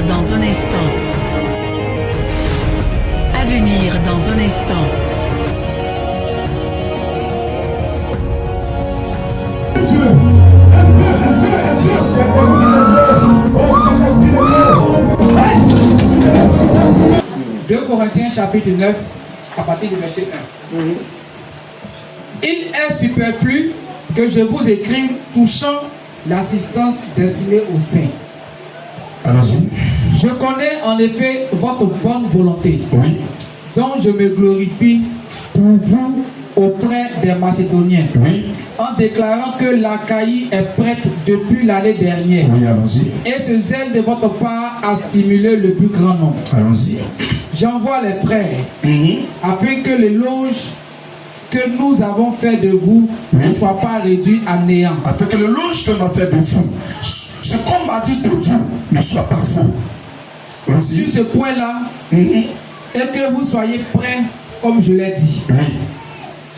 dans un instant. À venir dans un instant. Dieu, 2 Corinthiens chapitre 9, à partir du verset 1. Il est superflu que je vous écrive touchant l'assistance destinée aux saints. Allons-y. Je connais en effet votre bonne volonté, Oui. dont je me glorifie pour vous auprès des Macédoniens, Oui. en déclarant que l'Achaïe est prête depuis l'année dernière. Oui, allons-y. Et ce zèle de votre part a stimulé le plus grand nombre. Allons-y. J'envoie les frères, afin que l'éloge que nous avons fait de vous ne soit pas réduit à néant. Afin que l'éloge que l'on a fait de vous, ce qu'on m'a dit de vous, ne soit pas faux. Sur ce point-là, et que vous soyez prêts, comme je l'ai dit. Oui.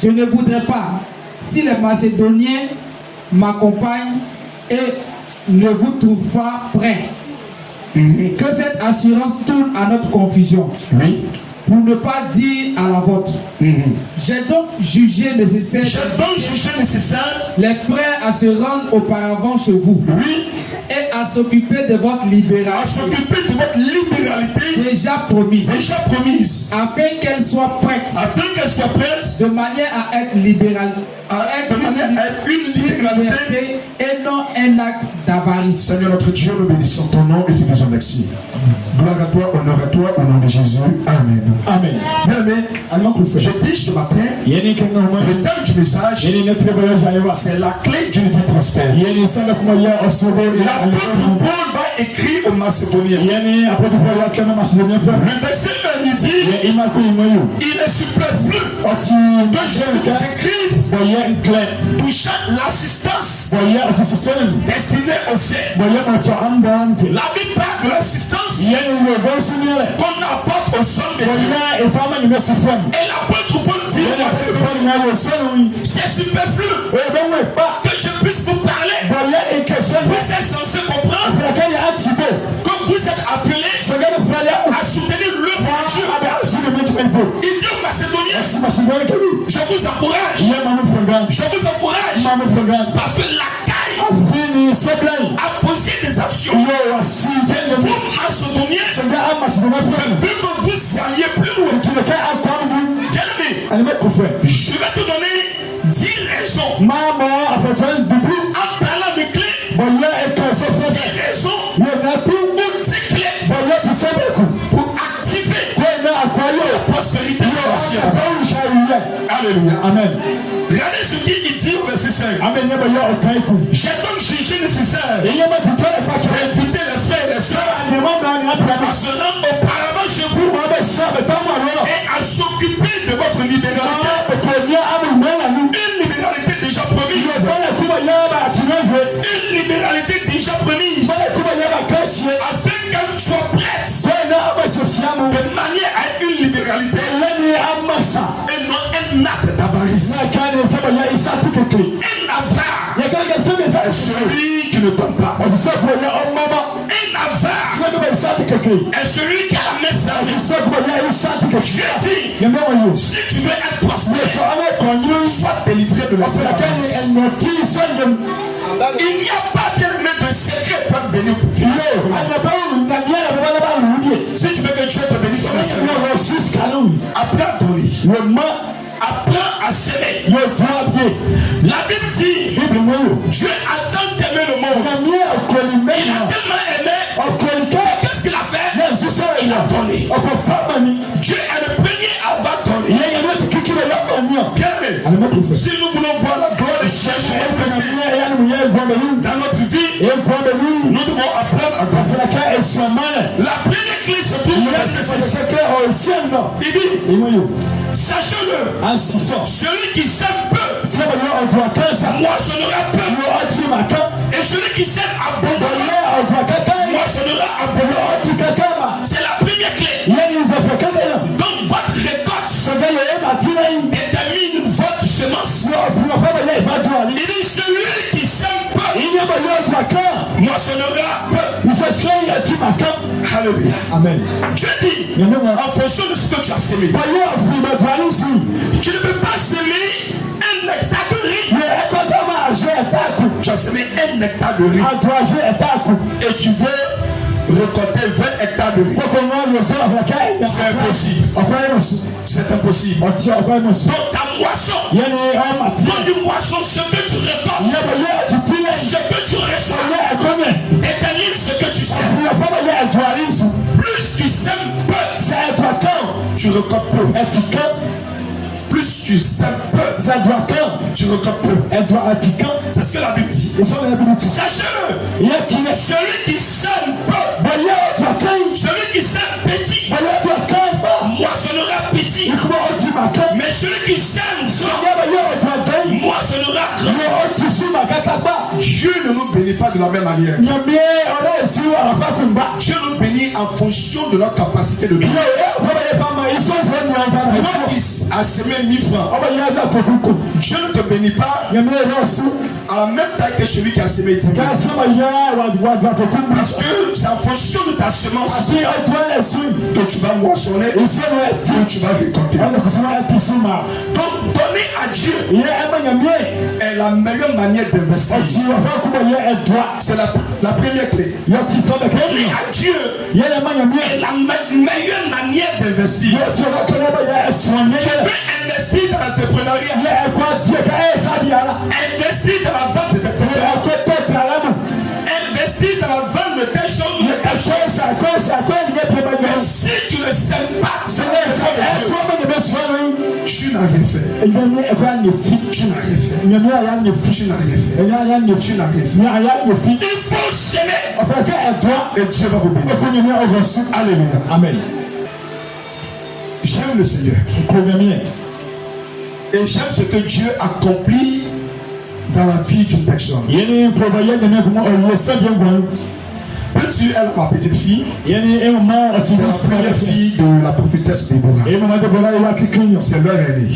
Je ne voudrais pas, si les Macédoniens m'accompagnent et ne vous trouvent pas prêts, que cette assurance tourne à notre confusion. Oui. Pour ne pas dire à la vôtre. J'ai donc jugé nécessaire les frères à se rendre auparavant chez vous. Oui. Et à s'occuper de votre libéralité. Déjà promise. Afin qu'elle soit prête. De manière à être libérale. Une libéralité. Et non un acte d'avarice. Seigneur notre Dieu, nous bénissons ton nom et te disons merci. Gloire à toi, honneur à toi, au nom de Jésus. Amen. Amen. Bien aimé, je dis ce matin, le thème du message, c'est la clé d'une vie prospère. L'apôtre Paul va écrire aux Macédoniens. Le verset 1 il dit, il est superflu que je vous écrive touchant l'assistance destinée aux saints. La Bible parle de l'assistance qu'on apporte aux hommes de Dieu. Et l'apôtre Paul dit c'est superflu que je puisse vous parler. Vous êtes censé comprendre que vous êtes appelés à soutenir l'œuvre de Dieu. Il dit aux Macédoniens, je vous encourage. Parce que l'Achaïe a posé des actions. Vous, Macédoniens, je veux que vous alliez plus loin. Bien-aimé, je vais te donner 10 raisons. En parlant de clés, 10 raisons ou 10 clés pour activer la prospérité financière. Alléluia. Amen. Regardez ce qu'il dit au verset 5. J'ai donc jugé nécessaire d'inviter les frères et les sœurs à se rendre auparavant chez vous et à s'occuper de votre libéralité. Une libéralité déjà promise. Une libéralité déjà promise. Afin qu'elle soit prête. De manière à être une libéralité. Et non un acte d'avarice. Un avare est celui qui ne donne pas. Un avare est celui qui a la main fermée. Je dis, si tu veux être prospère, sois délivré de l'esprit d'avarice. Il n'y a pas de secret pour bénir pour Dieu. Si tu veux que Dieu te bénisse, apprends à donner. Apprends à s'aimer. La Bible dit, Dieu a tant aimé le monde. Il a tellement aimé. Qu'est-ce qu'il a fait? Il a donné. Dieu est le premier à avoir donné. Si nous voulons voir la gloire de Dieu se manifester dans notre vie, nous devons apprendre à donner. La première clé se trouve dans le verset 6. Il dit, sachez-le, celui qui sème peu moissonnera peu, et celui qui sème abondamment moissonnera abondamment. C'est la première clé. Donc votre récolte détermine votre semence. Il dit celui qui sème peu moissonnera peu. Alléluia. Amen. Dieu dit, en fonction de ce que tu as semé, tu ne peux pas semer un hectare de riz. Tu as semé un hectare de riz et tu veux récolter 20 hectares de riz. C'est impossible. C'est impossible. Donc ta moisson, dans une moisson, ce que tu récoltes, ce que tu reçois, détermine ce que tu sèmes. Plus tu sèmes peu, tu récoltes peu. Plus tu sèmes peu, tu récoltes peu. C'est ce que la Bible dit. Sachez-le, celui qui sème peu, celui qui sème petit, moissonnera petit. Mais celui qui sème grand, moissonnera grand. Dieu ne nous bénit pas de la même manière. Dieu nous bénit en fonction de notre capacité de donner. Moi qui a semé 1000 francs, Dieu ne te bénit pas à la même taille que celui qui a semé 10 000. Parce que c'est en fonction de ta semence que tu vas moissonner, que tu vas récolter. Donc donner à Dieu est la meilleure manière d'investir. C'est la première clé. Donner à Dieu est la meilleure manière d'investir. Tu peux investir dans l'entrepreneuriat, investir dans la vente de tes produits, investir dans la vente de tes choses, mais si tu ne sèmes pas, tu n'as rien fait. Tu n'as rien fait. Il faut s'aimer et Dieu va vous bénir. Alléluia. Amen. J'aime le Seigneur. Et j'aime ce que Dieu accomplit dans la vie d'une personne. Peux-tu être ma petite fille? C'est la première fille de la prophétesse Déborah. C'est leur aînée.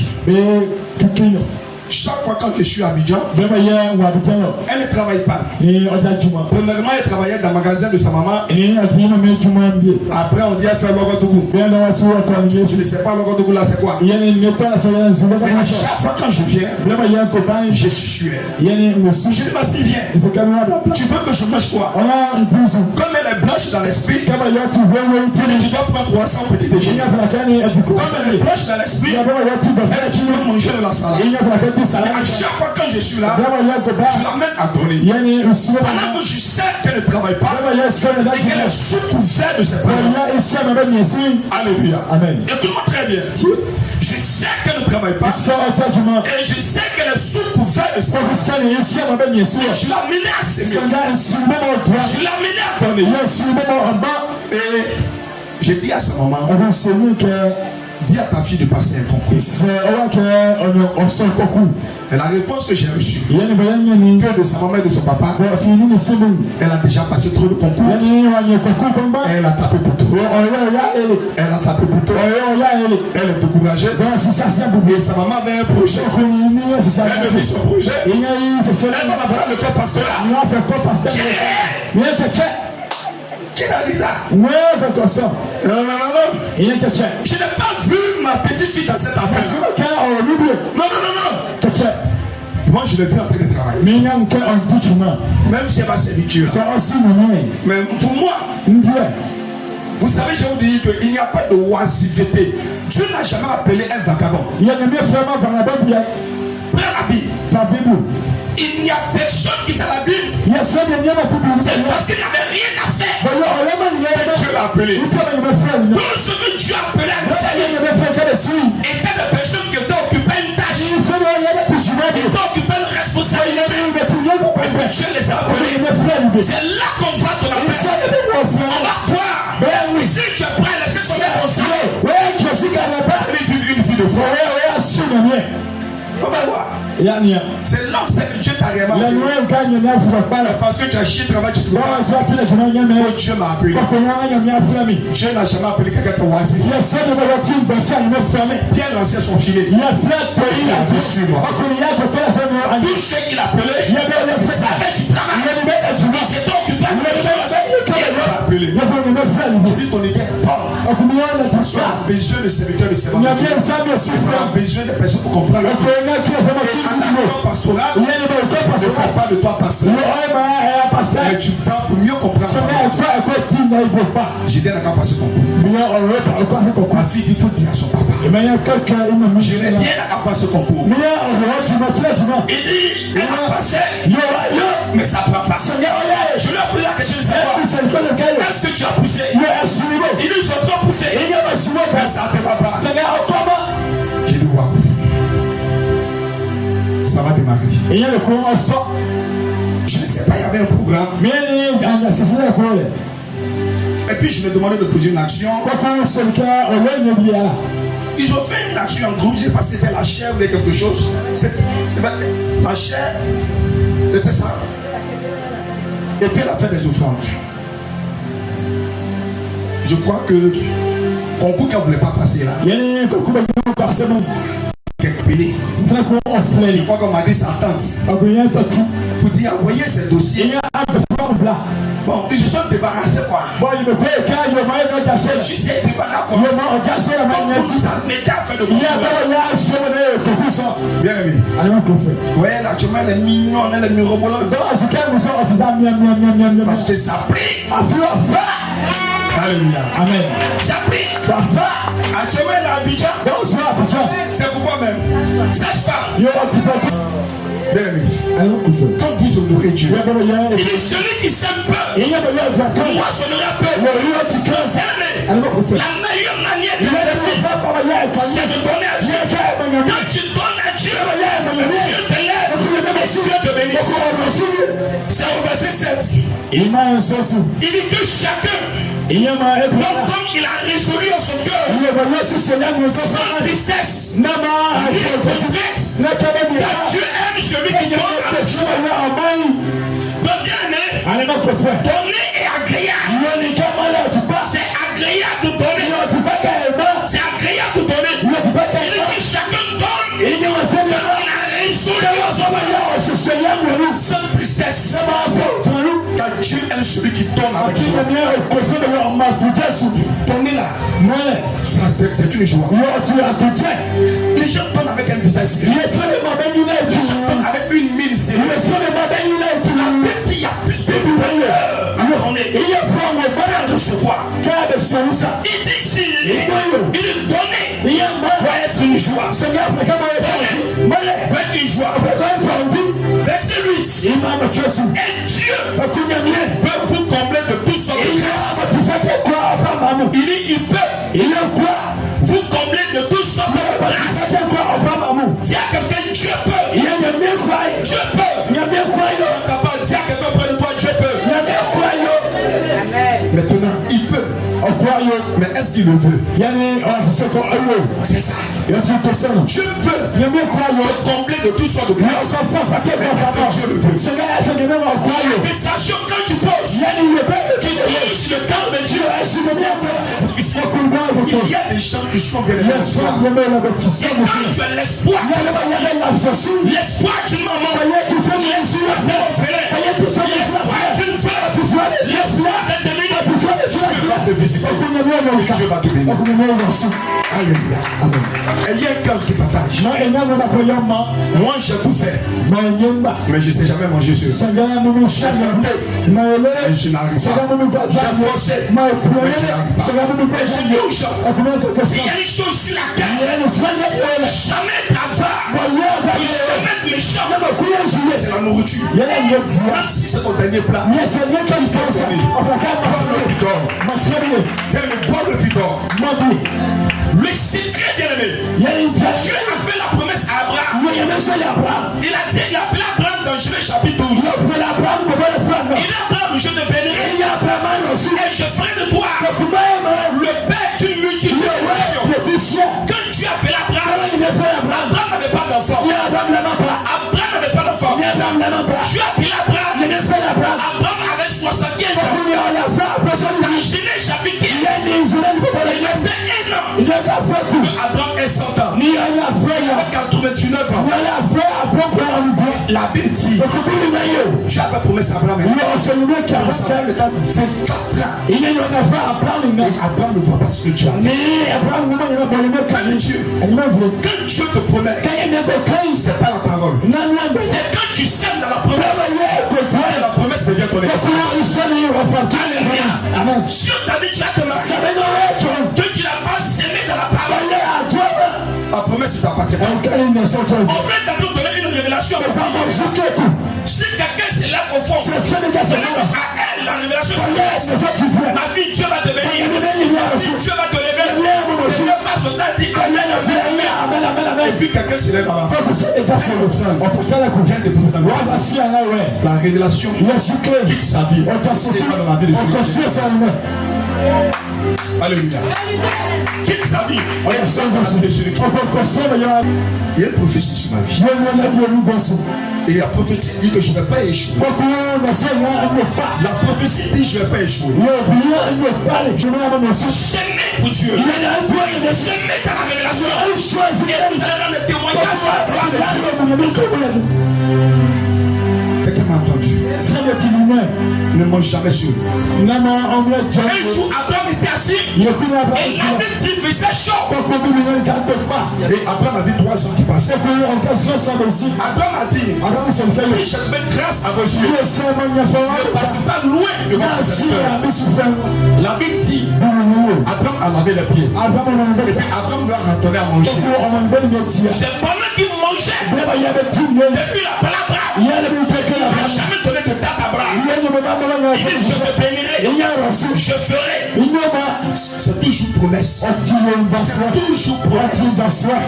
Chaque fois quand je suis à Abidjan, elle ne travaille pas. Premièrement, elle travaillait dans le magasin de sa maman. Après, on dit elle fait Logodougou. Je ne sais pas Logodougou là, c'est quoi? Mais à chaque fois quand je viens, je suis sué. Je dis ma fille, viens. Tu veux que je mange quoi? Comme elle est blanche dans l'esprit, tu dois prendre croissant au petit déjeuner. Comme elle est blanche dans l'esprit, tu dois manger de la salade. À chaque fois quand je suis là, je l'amène à donner. Pendant que je sais qu'elle ne travaille pas et qu'elle est sous couvert de ses parents. Alléluia. Amen. Écoute-moi très bien. Je sais qu'elle ne travaille pas et je sais qu'elle est sous couvert de ses parents. Je l'ai amené à s'aimer. Je l'ai amené à donner. Et j'ai dit à sa maman, dis à ta fille de passer un concours. Et la réponse que j'ai reçue que de sa maman et de son papa, elle a déjà passé trop de concours. Et elle a tapé pour tout. Elle a tapé pour tout. Elle est découragée. Et sa maman avait un projet. Elle me dit son projet. Elle va avoir le corps pastoral. Qui a dit ça? Non. Je n'ai pas vu ma petite fille dans cette affaire. Non. Moi, je l'ai vu en train de travailler. Même si elle va servir. Mais pour moi, vous savez, je vous dis qu'il n'y a pas de oisiveté. Dieu n'a jamais appelé un vagabond. Frère Abi, il n'y a personne qui est dans la Bible. C'est parce qu'il n'avait rien à faire que Dieu l'a appelé. Tout ce que Dieu a appelé à nous étaient des personnes qui étaient occupées une tâche, qui étaient occupées une responsabilité. Dieu les a appelés. C'est là qu'on doit ton appel. On va voir si tu es prêt à laisser tomber ton sang. Une fille de foi. On va voir. C'est là que Dieu t'a réellement appelé. Parce que tu as chié travail, tu trouves pas. Oh, Dieu m'a appelé. Dieu n'a jamais appelé quelqu'un qui est oisif. Bien lancer son filet. Il a dit sur moi. Tout ce qu'il a appelé, tu travailles. Il s'est occupé de choses. appeler. Je dis ton idée est bonne. Tu as besoin de serviteurs de servants. Tu as besoin de personnes pour comprendre. Et en accord pastoral, ne parle pas de toi pasteur. Mais tu vas pour mieux comprendre. J'ai dit à la capacité de concours. Ma fille dit qu'il faut dire à son papa. Je l'ai dit à la capacité de concours. Il dit, elle a passé, mais ça ne prend pas. Je lui ai posé la question de savoir, est-ce que tu as poussé? Il dit, je dois pousser. Mais ça ne va pas. J'ai dit, waouh. Ça va démarrer. Je ne sais pas, il y avait un programme. Et puis je me demandais de poser une action. Ils ont fait une action en groupe. Je ne sais pas si c'était la chair ou quelque chose. La chair, c'était ça. Et puis elle a fait des offrandes. Je crois que concours qu'elle ne voulait pas passer là. Quelques pélés. Je crois qu'on m'a dit sa tante. Pour dire envoyer ces dossiers. Bon, ils se sont débarrassés quoi. Je sais débarrassé quoi. Vous ça m'était à faire de concours. Bien aimé. Ouais, là tu mets les mignons, les mirobolants. Parce que ça prie. Alléluia. Amen. Ça prie. Actuellement, l'Abidjan. C'est pourquoi même. Sage-femme. Bien aimé. Quand vous honorez Dieu, il est celui qui s'aime peu. Moi, j'honorerai peu. La meilleure manière de rester, c'est de donner à Dieu. Quand tu donnes à Dieu, Dieu te lève et Dieu te bénit. C'est au verset 7. Il dit que chacun, donc comme il a résolu en son cœur, sans tristesse, ni complexe, que Dieu aime celui qui donne avec joie. Donc bien aimé, donner est agréable. C'est agréable de donner. C'est agréable de donner. Il dit que chacun donne. Il a résolu sans tristesse. Car Dieu aime celui qui donne avec joie. Donner là, c'est une joie. Les gens donnent avec un visage sérieux. Les gens donnent avec une mine sérieuse. Il y a plus de recevoir. Il dit que il est donné doit être une joie. Doit être une joie. Verset 8. Et Dieu peut vous combler de tout son grâce. Il dit il peut vous combler de tout son grâce. Dis à quelqu'un Dieu peut. Dieu peut. Tu n'as pas dit à quelqu'un près de toi Dieu peut. Maintenant il peut. Mais est-ce qu'il le veut? C'est ça. Dieu peut te combler de tout son de grâce. Mais est-ce que Dieu le veut? Des actions quand tu poses, tu touches le cœur de Dieu. Il y a des gens qui sont bien aimés. Et quand tu as l'espoir, l'espoir d'une maman, l'espoir d'un orphelin, l'espoir d'une femme, l'espoir d'un demi, Dieu va te visiter. Dieu va te bénir. Alléluia. Et il y a un cœur qui partage. Moi j'ai tout fait, mais je ne sais jamais manger ce soir. Mais je n'arrive pas. J'ai forcé, mais je n'arrive pas. Je dis aux gens, s'il y a une chose sur laquelle jamais travail, jamais méchant, c'est la nourriture. Même si c'est ton dernier plat, bois le pudor. Le secret, bien aimé, Dieu a fait la promesse à Abraham. Il a dit, il a appelé Abraham dans Genèse chapitre 12. Il dit Abraham, je te bénirai et je ferai de toi le père d'une multitude de nations. Quand Dieu a appelé Abraham, Abraham n'avait pas d'enfant. Abraham n'avait pas d'enfant. Dieu a appelé Abraham. Abraham avait 70 à 15 ans. Dans Genèse chapitre 15, il restait 1 an. Abraham est 100 ans. Il a 89 ans. La Bible dit, Dieu avait promis à Abraham. Abraham est à 24 ans. Et Abraham ne voit pas ce que Dieu a dit. Quand Dieu te promet, c'est pas la parole. C'est quand tu sèmes dans la promesse, la promesse devient ton héritage. Alléluia. Dieu t'a dit tu vas te marier, que tu n'as pas sémé dans la parole, la promesse ne t'appartient pas. On peut donner une révélation. Si quelqu'un se lève au fond, à elle la révélation, ma vie Dieu va te bénir, Dieu va te lever, Dieu va sauter, dit amen. Et puis quelqu'un se lève là-bas, vient déposer dans la révélation quitte sa vie, c'est pas dans la vie de celui. Alléluia. Quitte sa vie. Il y a une prophétie sur ma vie. Et la prophétie dit que je ne vais pas échouer. La prophétie dit que je ne vais pas échouer. S'aimer pour Dieu. S'aimer dans la révélation. Et vous allez rendre le témoignage à la gloire de Dieu. Quelqu'un m'a entendu. Ne mange jamais sur. Un jour, Abraham était assis. Et la Bible dit qu'il faisait chaud. Et Abraham a vu 3 hommes qui passaient. Abraham a dit, si je te mets grâce à vos yeux, ne passez pas loin de votre serviteur. La Bible dit, Abraham a lavé les pieds. Et puis Abraham leur a donné à manger. C'est pendant qu'il mangeait, depuis la palabra, il n'a jamais donné de date à Abraham. Il dit, je te bénirai, je ferai. C'est toujours promesse. C'est toujours promesse.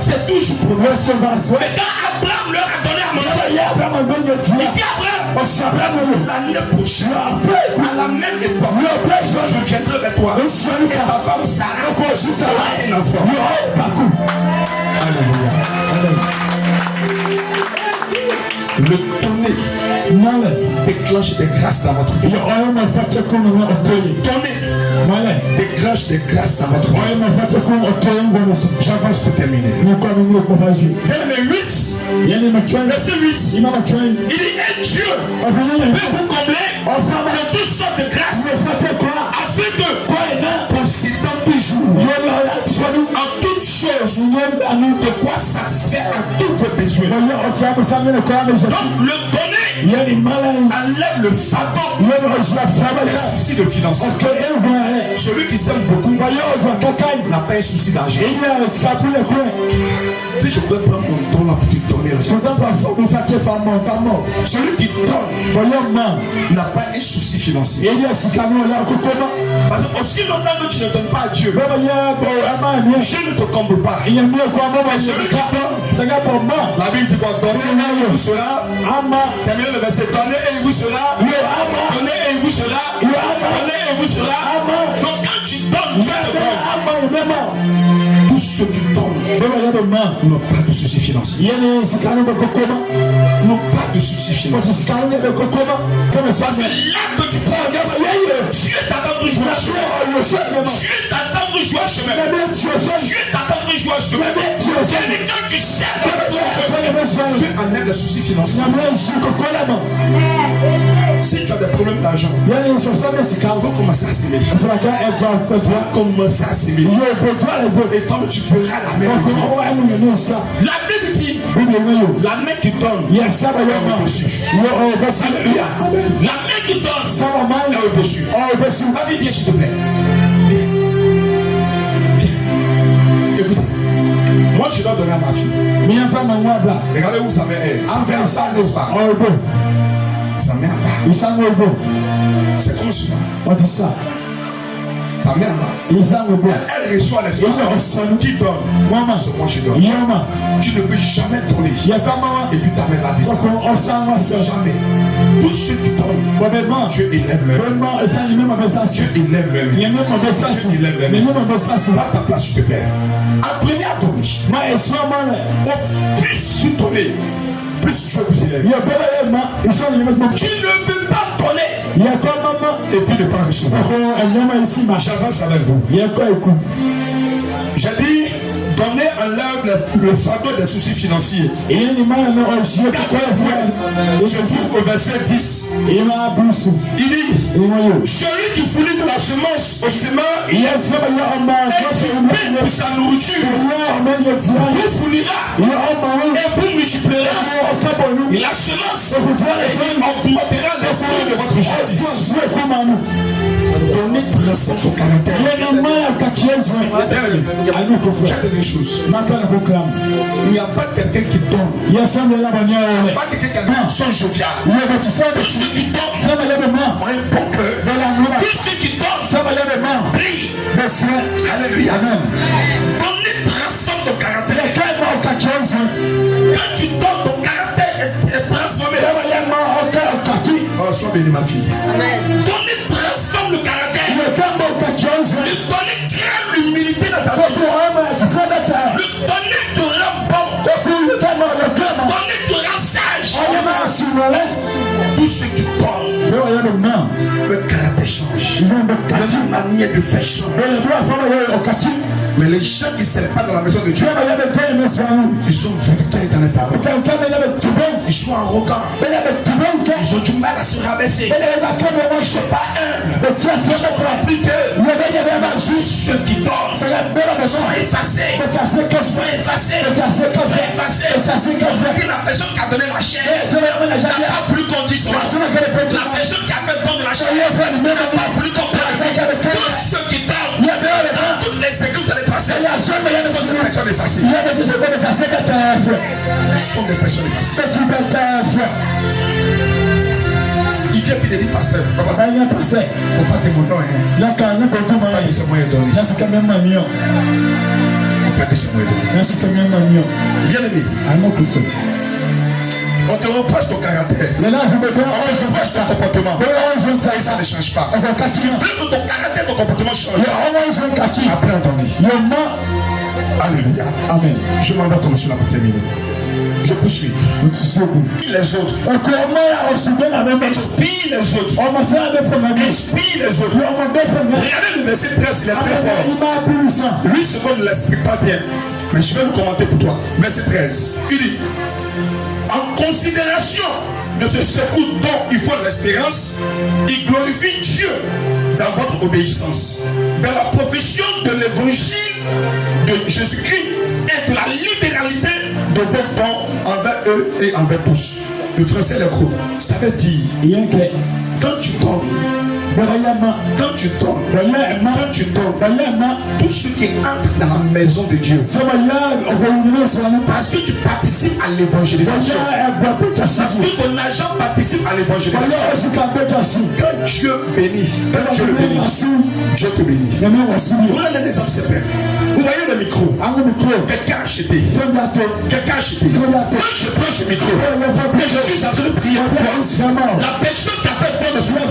C'est toujours promesse. Mais quand Abraham leur a donné à manger, il dit Abraham, l'année prochaine, à la même époque, je viendrai vers toi. Et ta femme Sarah aura un enfant. Alléluia. Le tonnerre déclenche des grâces dans votre vie. Tonnerre déclenche des grâces dans votre vie. J'avance pour terminer. Verset 8. Il dit, et Dieu peut vous combler de toutes sortes de grâces afin que, possédant toujours en toutes choses, de quoi satisfaire à tous vos besoins. Donc le donner enlève le fardeau des soucis de finances. Celui qui s'aime beaucoup n'a pas un souci d'argent. Si je peux prendre mon temps là pour te donner la chose. Celui qui donne n'a pas un souci financier. Parce que aussi longtemps que tu ne donnes pas à Dieu, Dieu ne te comble pas. Mais celui qui donne, la Bible dit quoi? Donnez et il vous sera. Terminez le verset. Donnez et il vous sera. Donnez et il vous sera. Donnez et il vous sera. Donc quand tu donnes, Dieu te donne. Tous ceux qui donnent n'ont pas de soucis financiers. N'ont pas de soucis financiers. Parce que là que tu prends, Dieu t'attend toujours à chemin. Dieu t'attend toujours à chemin. Dieu t'attend toujours à chemin. Et quand tu sais Dieu enlève les soucis financiers. Si tu as des problèmes d'argent, il faut commencer à s'aimer. Il faut commencer à s'aimer. Et comme tu feras la même chose. La Bible dit, la main qui donne est au-dessus. Alléluia. La main qui donne est au-dessus. Vas-y, viens s'il te plaît. Viens. Écoutez. Moi je dois donner à ma fille. Regardez où sa mère est. Sa mère en bas, n'est-ce pas? Sa mère en bas. C'est comme ça. On dit ça. Sa mère là, elle reçoit l'esprit qui donne. C'est moi je donne. Tu ne peux jamais donner et puis ta mère va descendre. Jamais. Tous ceux qui donnent, Dieu élève leur main. Dieu élève leur main. Dieu élève leur main. Va ta place s'il te plaît. Apprenez à donner. Plus tu donnes, plus Dieu vous élève. Tu ne peux pas donner et puis ne pas recevoir. J'avance avec vous. J'ai dit, donnez à l'homme le fardeau des soucis financiers. Je trouve au verset 10. Il dit, celui qui fournit de la semence au semeur et qui paie pour sa nourriture vous fournira et vous multipliera la semence et augmentera les fruits de votre justice. Donnez transforme ton caractère. J'ai des choses. Il n'y a pas quelqu'un qui donne. Il n'y a pas quelqu'un qui sont jovial. Tous ceux qui donnent ont un bon cœur. Tous ceux qui donnent brillent. Alléluia. Donnez transforme ton caractère. Quand tu donnes, ton caractère est transformé. Oh, sois béni ma fille. Donnez transforme le caractère. Donnez crée l'humilité dans ta vie. Donnez te rend bon. Donnez te rend sage. Tout ce qui parle, le caractère change. La manière de faire change. Mais les gens qui ne sont pas dans la maison de Dieu, ils sont vecteurs dans les paroles. Ils sont arrogants. Ils ont du mal à se rabaisser. Ils ne sont pas humbles. Ils ne sont pas plus que ceux qui dorment sont effacés. Sont effacés. Et la personne qui a donné la chair n'a pas plus condition. La personne qui a fait don de la chair n'a pas plus compris. Tous ceux qui dorment dans toutes les églises, vous allez passer. Ce sont des personnes effacées. Ce sont des personnes effacées. Il vient puis il dit pasteur. Papa, il ne faut pas te mon nom. Papa dit c'est moi qui donne. Papa dit c'est moi qui donne. Bien aimé. On te reproche ton caractère. On te reproche ton comportement. Et ça ne change pas. Tu veux que ton caractère, ton comportement change. Après entendre. Alléluia. Amen. Je m'en vais comme cela pour terminer. Je poursuis. Les autres. Inspire les autres. Inspire les autres. Regardez le verset 13, il est très fort. Lui, ce mot ne l'explique pas bien. Mais je vais le commenter pour toi. Verset 13. Il dit, en considération de ce secours dont il faut l'espérance, il glorifie Dieu dans votre obéissance, dans la profession de l'évangile de Jésus-Christ et de la libéralité de vos dons envers eux et envers tous. Le français est gros. Ça veut dire, quand tu donnes, tout ce qui entre dans la maison de Dieu, parce que tu participes à l'évangélisation, parce que ton argent participe à l'évangélisation, quand Dieu bénit, quand Dieu le bénit, Dieu te bénit. Voilà un exemple simple. Vous voyez le micro, quelqu'un a acheté, quelqu'un a acheté. Quand je prends ce micro, je suis en train de prier pour toi. La personne qui a fait don de ce micro,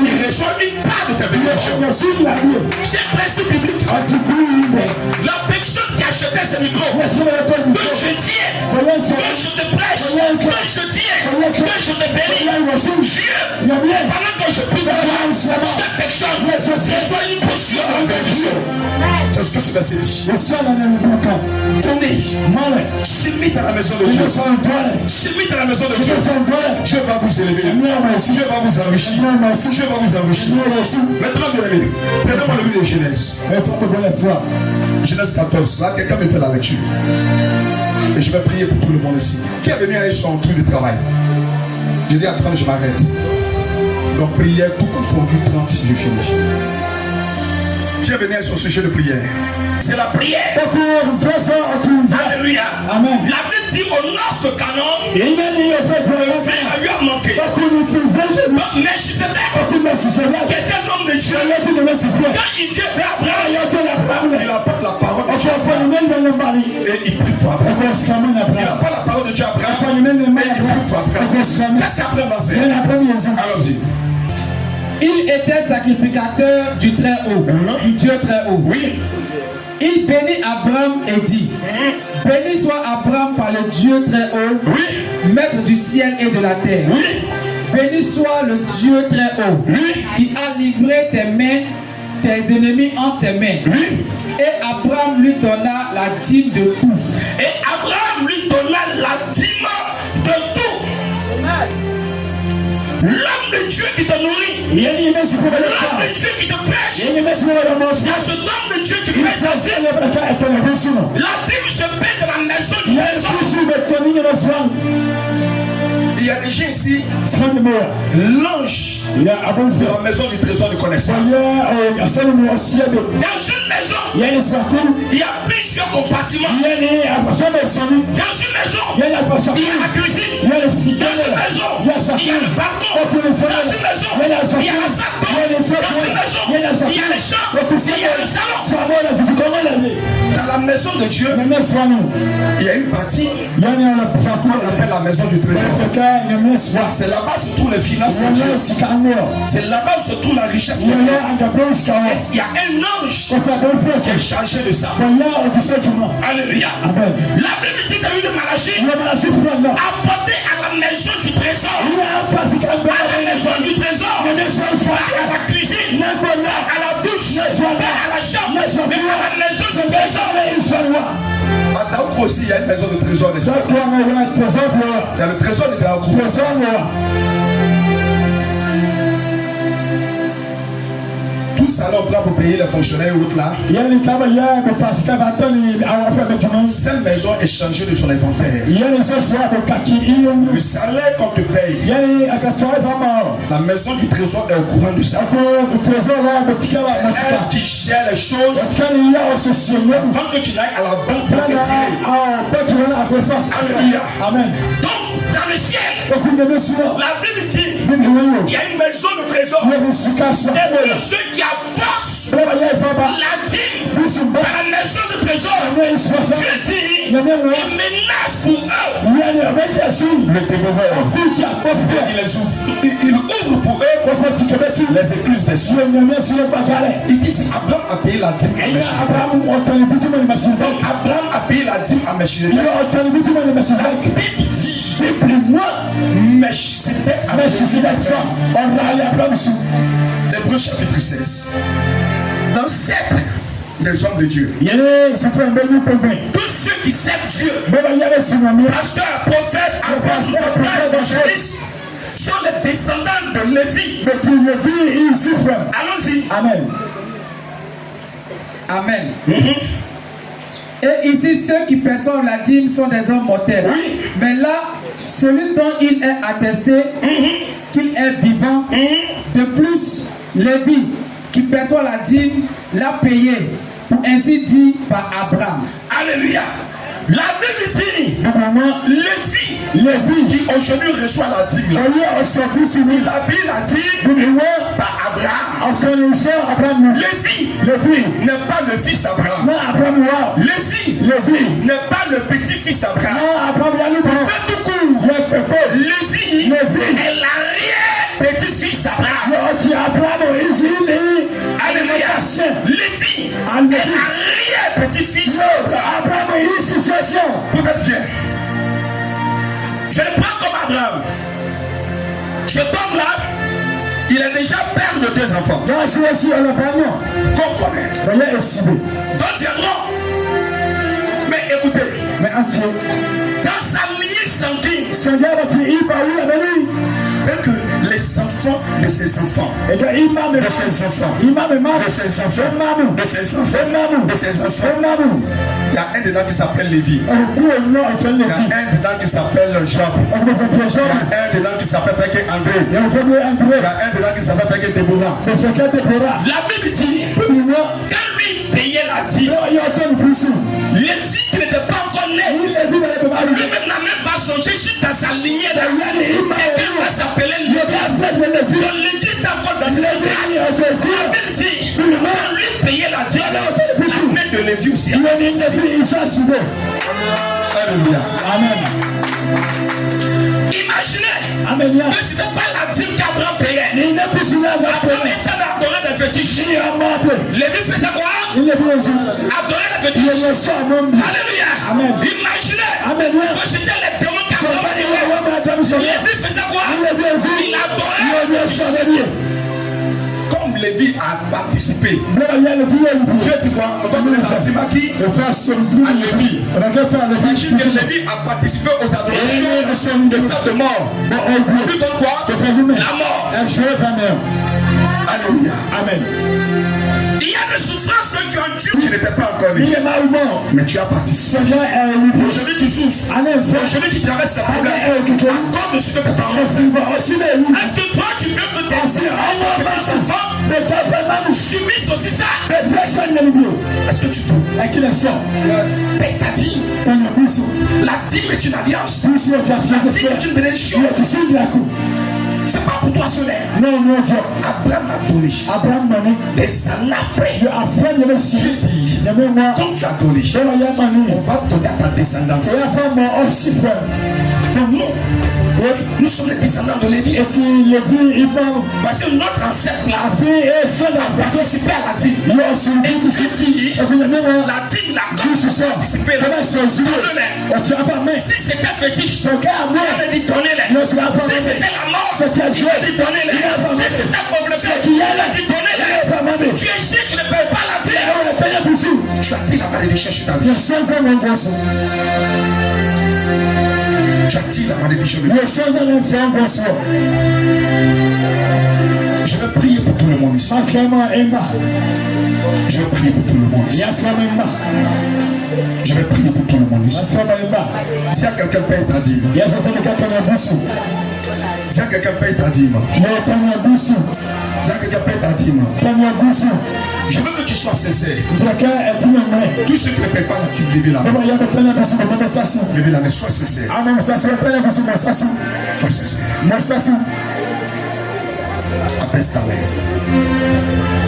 il reçoit une part de ta bénédiction. C'est un principe biblique. La personne qui achetait ce micro, que je tiens, que je te prêche, que je tiens, que je te bénis, Dieu, pendant que je prie pour toi, cette personne reçoit une portion de bénédiction. C'est ce que ce verset dit. Donnez, s'immis dans la maison de Dieu, s'immis dans la maison de Dieu, Dieu va vous élever, Dieu va vous enrichir, Dieu va vous enrichir. Maintenant, bien aimé, prenons-moi le livre de Genèse. Genèse 14, là quelqu'un me fait la lecture. Et je vais prier pour tout le monde ici. Qui est venu avec son truc de travail? Je dis à 30, je m'arrête. Donc prière, tout confondu, 30, je finis. Qui est venu avec son sujet de prière? C'est la prière. Alléluia. Amen. La Bible dit au nord de Canaan, le vin a eu à manquer. Mais je qui était l'homme de Dieu, quand il dit Abraham, il apporte la parole de Dieu et il prie pour Abraham. Il apporte la parole de Dieu à Abraham et il prie pour Abraham. Qu'est-ce qu'Abraham va faire? Allons-y. Il était sacrificateur du Très-Haut, du Dieu Très-Haut. Oui. Il bénit Abraham et dit, béni soit Abraham par le Dieu Très-Haut, oui, maître du ciel et de la terre. Oui. Béni soit le Dieu très haut, qui a livré tes ennemis en tes mains. Et Abraham lui donna la dîme de tout. Et Abraham lui donna la dîme de tout. L'homme de Dieu qui te nourrit, l'homme de Dieu qui te pêche, c'est ce homme de Dieu qui pêche la dîme. La dîme se paie de la maison du trésor. Il y a des gens ici, l'ange de la maison du trésor ne connaissent pas. Dans une maison, il y a plusieurs compartiments. Dans une maison, il y a la cuisine. Dans une maison, il y a le balcon. Dans une maison, il y a la salle. Dans une maison, il y a les chambres. Il y a le salon. Dans la maison de Dieu, il y a une partie qu'on appelle la maison du trésor. C'est là-bas se trouvent les finances de Dieu. C'est là-bas où se trouve la richesse de Dieu. Il y a un ange qui est chargé de ça. Alléluia. La Bible dit dans de Malachie, apportez à la maison du trésor. À la maison du trésor. À la cuisine. À la douche. À la chambre. Mais à la maison du trésor. À Daouk aussi, il y a une maison de trésor. Il y a le trésor de Daouk. Tout salon blanc pour payer les fonctionnaires ou là. Cette maison est changée de son inventaire. Le salaire qu'on te paye, la maison du trésor est au courant de ça. C'est elle qui gère les choses avant que tu n'ailles à la banque pour retirer. Alléluia. Donc, dans le ciel, la Bible dit il y a une maison de trésor. Et ceux qui avancent la dîme dans la maison de trésor, Dieu dit il menace pour eux le dévoreur. Il ouvre pour eux les écluses des cieux. Il dit si Abraham a payé la dîme à Melchizedek. Abraham a payé la dîme à Melchizedek. La Bible dit Melchizedek a payé. Hébreux chapitre 16. L'ancêtre des hommes de Dieu. Tous ceux qui servent Dieu, pasteurs, prophètes, apôtres, évangélistes, sont les descendants de Lévi. Allons-y. Amen. Amen. Et ici, ceux qui perçoivent la dîme sont des hommes mortels. Oui. Mais là, celui dont il est attesté qu'il est vivant, de plus, Lévi, qui perçoit la dîme, l'a payé, pour ainsi dire par Abraham. Alléluia. La Bible dit Lévi qui aujourd'hui reçoit la dîme, il a payé la dîme par Abraham. Lévi n'est pas le fils d'Abraham. Lévi n'est pas le petit-fils d'Abraham. Pour faire tout court, Lévi est l'arrière-petit-fils d'Abraham. Alléluia. Lévi est l'arrière-petit-fils d'Abraham. Pour être bien, je le prends comme Abraham. Cet homme-là, il est déjà père de 2 enfants. Qu'on connaît. D'autres viendront. Mais écoutez, dans sa lignée sanguine, même que les enfants de ses enfants, de ses enfants, de ses enfants, de ses enfants, de ses enfants, il y a un dedans qui s'appelle Lévi. Il y a un dedans qui s'appelle Job. Il y a un dedans qui s'appelle André. Il y a un dedans qui s'appelle Déborah. La Bible dit quand lui payait la dîme, Lévi qui n'était pas encore né, lui-même n'a même pas songé sur dans sa lignée. Et il va s'appeler Lévi. Donc Lévi est encore dans sa lignée. La Bible dit quand lui payait la dîme, la main de Lévi aussi. Alléluia. Amen. Imaginez que ce n'est pas la dîme qu'Abraham payait. Abraham était adorer des fétiches. Lévi faisait quoi? Adorer les fétiches. Alléluia. Imaginez que c'était les démons qu'Abraham payait. Lévi faisait quoi? Il adorait. Comme Lévi a participé, Dieu dit quoi? On va donner la dîme à qui? À Lévi. Imagine que Lévi a participé aux adorations des frères de mort. On lui donne quoi? La mort. Alléluia. Amen. Il y a des souffrances que tu endures. Tu n'étais pas encore né. Mais tu as participé. Aujourd'hui tu souffres. Aujourd'hui tu traverses des problèmes. Encore dessus de tes parents. Est-ce que toi tu veux que tes enfants subissent aussi ça? Est-ce que tu veux? Paye ta dîme. La dîme est une alliance. La dîme est une bénédiction. C'est pas pour toi solaire. Abraham a donné. Des années après, Dieu dit, comme tu as donné, on va donner à ta descendance. Nous sommes les descendants de Lévi. Parce que notre ancêtre là a participé à la dîme. Et Dieu dit, la dîme, la cause a participé là. Si c'était fétiche, il aurait dit donnez-les. Si c'était la mort, il aurait dit donnez-les. Si c'était pauvreté, il aurait dit donnez-les. Tu es ici, tu ne payes pas la dîme. Tu attires la malédiction sur ta vie. Tu attires la malédiction. Je vais prier pour tout le monde ici. Je vais prier pour tout le monde ici. Je vais prier pour tout le monde ici. Si quelqu'un paye ta dîme. Si quelqu'un paye ta dîme. Si quelqu'un paye ta dîme. Je veux que tu sois sincère. Tous ceux qui ne payent pas la dîme, levez la main. Levez la main, sois sincère. Sois sincère. Abaisse ta main.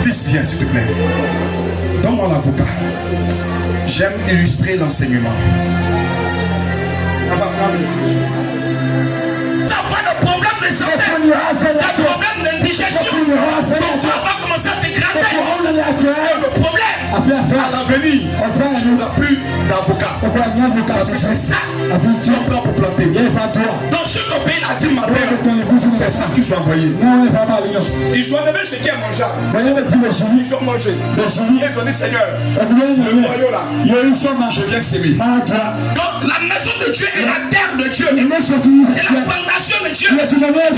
Fils, viens s'il te plaît. Donne-moi l'avocat. J'aime illustrer l'enseignement. T'as pas de problème de santé. T'as de problème d'indigestion. Ton corps va commencer à dégrader. Le problème, à l'avenir, tu n'auras plus d'avocat. Parce que c'est ça tu prends pour planter. Donc ceux qui ont payé la dîme matin, c'est ça qu'ils sont envoyés. Ils ont enlevé ce qui est mangeable. Ils ont mangé. Ils ont dit Seigneur, le noyau là, je viens s'aimer. Donc la maison de Dieu est la terre de Dieu. C'est la plantation de Dieu. Quand il remet la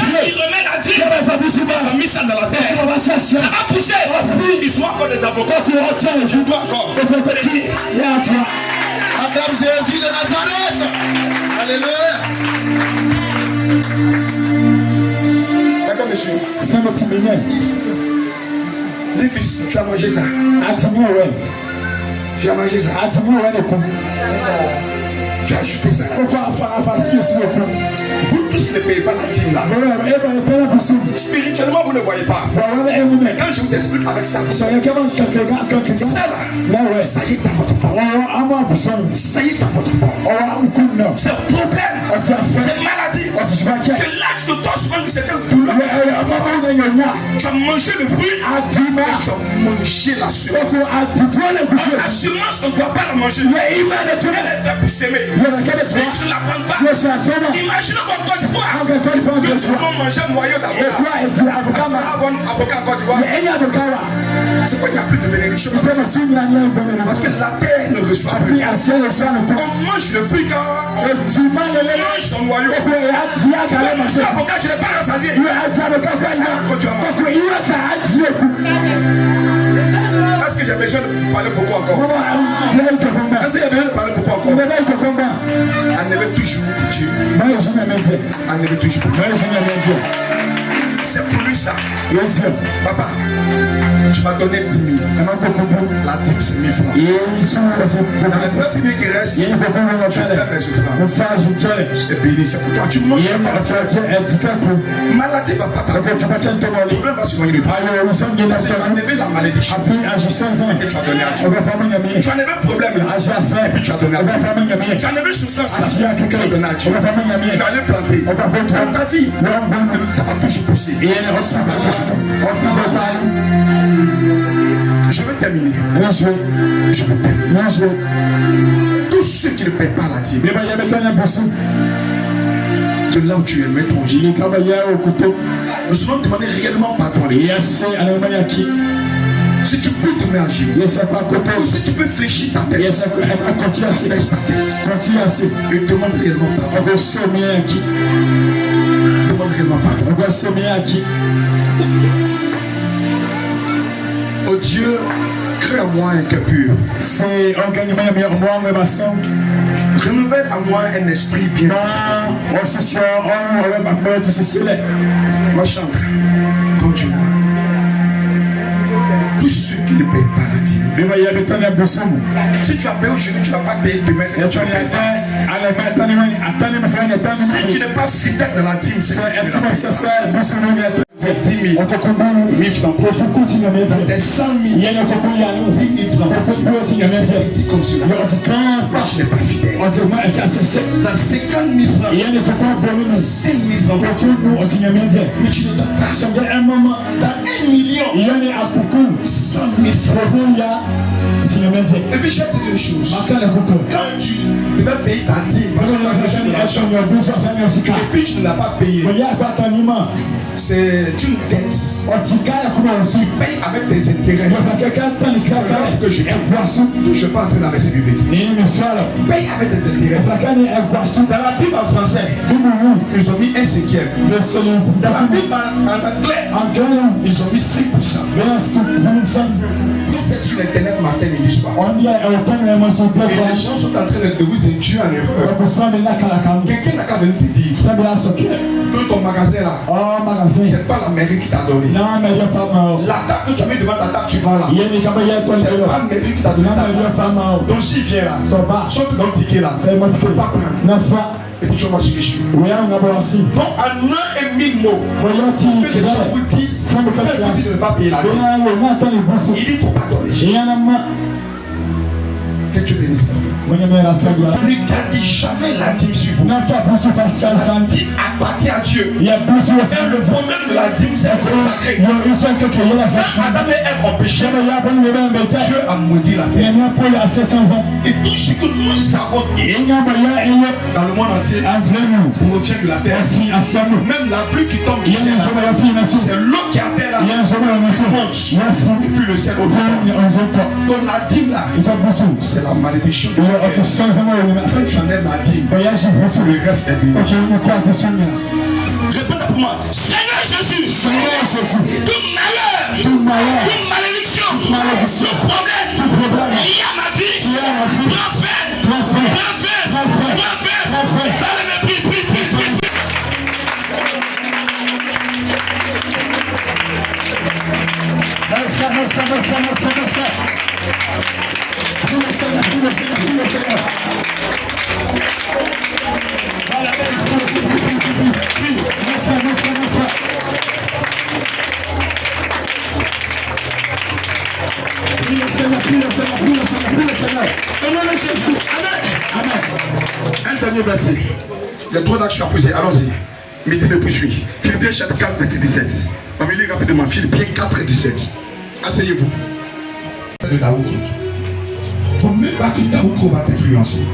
dîme, ils ont mis ça dans la terre. Ça va pousser. Ils sont encore des avocats. Je dois encore. Acclame Jésus de Nazareth. Alléluia. D'accord, monsieur. Dis fils, tu as mangé ça. Tu as mangé ça. Tu as ajouté ça. Vous tous qui ne payez pas la dîme là, spirituellement vous ne voyez pas. Quand je vous explique avec ça, ça là, ça y est dans votre forme. Ça y est dans votre forme. C'est un problème. C'est maladie. Tu es là, tu te torses même de cette douleur. Tu as mangé le fruit et tu as mangé la semence. La semence, on ne doit pas la manger. Elle est faite pour s'aimer. Si tu ne la prends pas, imagine qu'en Côte d'Ivoire, tout le monde mangeait un noyau d'avocat. Avocat en Côte d'Ivoire. C'est pourquoi il n'y a plus de bénédiction. Parce que la terre ne reçoit plus. On mange le fruit quand on mange son noyau. L'avocat, tu n'es pas rassasié. Est-ce que j'ai besoin de parler beaucoup encore? Est-ce que j'ai besoin de parler beaucoup encore? Enlevez toujours pour Dieu. Enlevez toujours pour Dieu. C'est pour lui ça. Papa, tu m'as donné 10 000. La dîme c'est 1000 francs. Dans les 9 000 qui restent, je fais mes offrandes. C'est béni, c'est pour toi. Tu manges pas. Maladie va pas t'arrêter. Le problème va se noyer. Parce que tu as enlevé la malédiction que tu as donné à Dieu. Tu as enlevé le problème là. Et puis tu as donné à Dieu. Tu as enlevé souffrance là. Tu as donné à Dieu. Tu as allé planter. Dans ta vie, ça va toujours pousser. Ça va toujours. Je veux terminer. Je veux terminer. Tous ceux qui ne paient pas la dîme, de là où tu es, mets ton gilet. Nous allons demander réellement pardon. Si tu peux te mettre à genoux, ou si tu peux fléchir ta tête, baisse ta tête et demande réellement pardon. Demande réellement pardon. Oh Dieu, crée en moi un cœur pur. Renouvelle en moi un esprit bien disposé. Moi chante, quand tu vois tous ceux qui ne payent pas la dîme. Si tu as payé aujourd'hui, tu ne vas pas payer demain. Si tu n'es pas fidèle dans la dîme, c'est que tu ne l'as pas. 10 000, 1000 francs, des 100 000, 10 000 francs, c'est petit comme cela. Moi je n'ai pas fidèle. Dans 50 000 francs, 5 000 francs, mais tu ne donnes pas. Dans 1 million, 100 000 francs. Et puis je vais te dire une chose. Quand tu devais payer ta dîme, parce que tu as reçu de l'argent, et puis tu ne l'as pas payé, c'est une dette. Tu payes avec des intérêts. C'est là que je ne vais pas entrer dans les versets bibliques. Tu payes avec des intérêts. Dans la Bible en français, ils ont mis 1 cinquième. Dans la Bible en anglais, ils ont mis 5%. Vous êtes sur internet matin, midi, soir. Et les gens sont en train de vous induire en erreur. Quelqu'un n'a qu'à venir te dire que ton magasin là, c'est pas la mairie qui t'a donné. La table que tu as mis devant ta table, tu vas là. C'est pas la mairie qui t'a donné ta table. Donc s'il vient là, sauf ton ticket là, tu ne peux pas prendre. Et puis tu vas sur les chiffres. Donc en 1 000 mots, ce que les gens vous disent, quand ils vous disent de ne pas payer la dette, il dit qu'il ne faut pas donner. Que Dieu bénisse. Ne gardez jamais la dîme sur vous. La dîme appartient à Dieu. Et le problème de la dîme, c'est sacré. Quand Adam et Ève ont péché, Dieu a maudit la terre. Et tout ce que nous avons dans le monde entier provient de la terre. Même la pluie qui tombe du ciel, c'est l'eau qui a terre là, qui monte. Et puis le ciel au donc la dîme là, c'est la malédiction de la terre. J'en ai ma dîme. Le reste est béni. Répète pour moi. Seigneur Jésus, tout malheur, toute malédiction, tout problème lié à ma vie, prends fin. Dans le mépris, prie. Un dernier verset. Il y a 3 actions à poser. Allons-y. Mettez le poursuit. Philippiens chapitre 4, verset 17. On va lire rapidement. Philippiens 4, 17. Asseyez-vous. De Daoud. Il ne faut même pas que Daoud va t'influencer.